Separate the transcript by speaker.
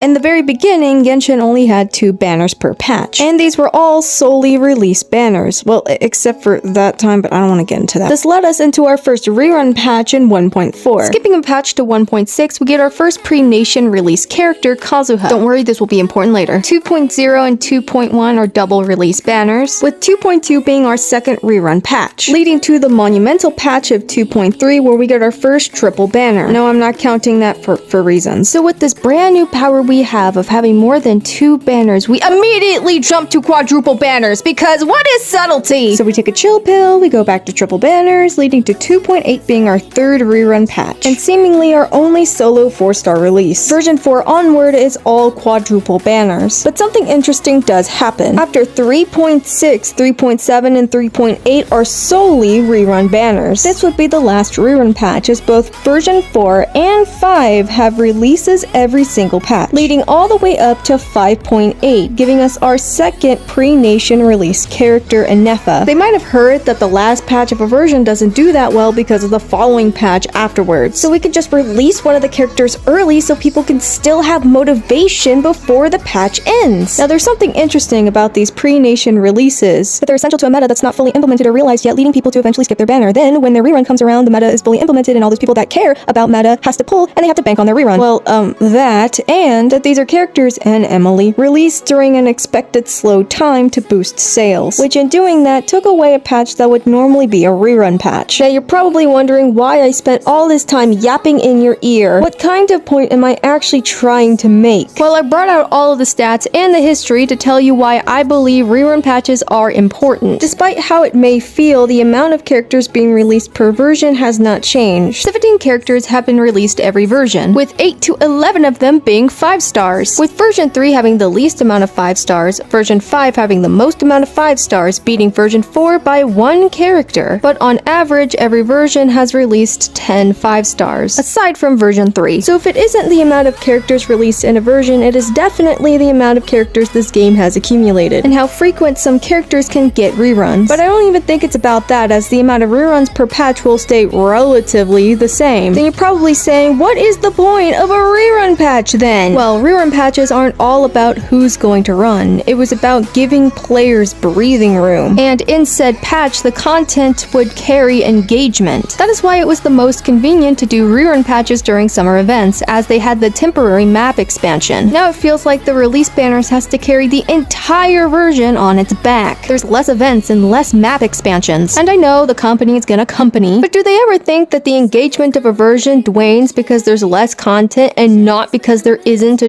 Speaker 1: In the very beginning, Genshin only had 2 banners per patch, and these were all solely released banners. Well, except for that time, but I don't want to get into that. This led us into our first rerun patch in 1.4. Skipping a patch to 1.6, we get our first pre-nation release character, Kazuha. Don't worry, this will be important later. 2.0 and 2.1 are double release banners, with 2.2 being our second rerun patch, leading to the monumental patch of 2.3 where we get our first triple banner. No, I'm not counting that for reasons. So with this brand new power we have of having more than 2 banners, we immediately jump to quadruple banners, because what is subtlety? So we take a chill pill, we go back to triple banners, leading to 2.8 being our third rerun patch, and seemingly our only solo 4-star release. Version 4 onward is all quadruple banners. But something interesting does happen. After 3.6, 3.7, and 3.8 are solely rerun banners. This would be the last rerun patch, as both version 4 and 5 have releases every single patch, leading all the way up to 5.8, giving us our second pre-nation release character, Nefa. They might have heard that the last patch of a version doesn't do that well because of the following patch afterwards, so we could just release one of the characters early so people can still have motivation before the patch ends. Now there's something interesting about these pre-nation releases, that they're essential to a meta that's not fully implemented or realized yet, leading people to eventually skip their banner. Then when their rerun comes around, the meta is fully implemented and all those people that care about meta has to pull and they have to bank on their rerun. Well, that, and that these are characters and Emily released during an expected slow time to boost sales, which in doing that took away a patch that would normally be a rerun patch. Now you're probably wondering why I spent all this time yapping in your ear. What kind of point am I actually trying to make? Well, I brought out all of the stats and the history to tell you why I believe rerun patches are important. Despite how it may feel, the amount of characters being released per version has not changed. 17 characters have been released every version, with 8 to 11 of them being 5 stars, with version 3 having the least amount of 5 stars, version 5 having the most amount of 5 stars, beating version 4 by 1 character. But on average, every version has released 10 5 stars, aside from version 3. So if it isn't the amount of characters released in a version, it is definitely the amount of characters this game has accumulated, and how frequent some characters can get reruns. But I don't even think it's about that, as the amount of reruns per patch will stay relatively the same. Then you're probably saying, what is the point of a rerun patch then? Well, rerun patches aren't all about who's going to run. It was about giving players breathing room, and in said patch, the content would carry engagement. That is why it was the most convenient to do rerun patches during summer events, as they had the temporary map expansion. Now it feels like the release banners has to carry the entire version on its back. There's less events and less map expansions. And I know the company is gonna company, but do they ever think that the engagement of a version dwanes because there's less content and not because there isn't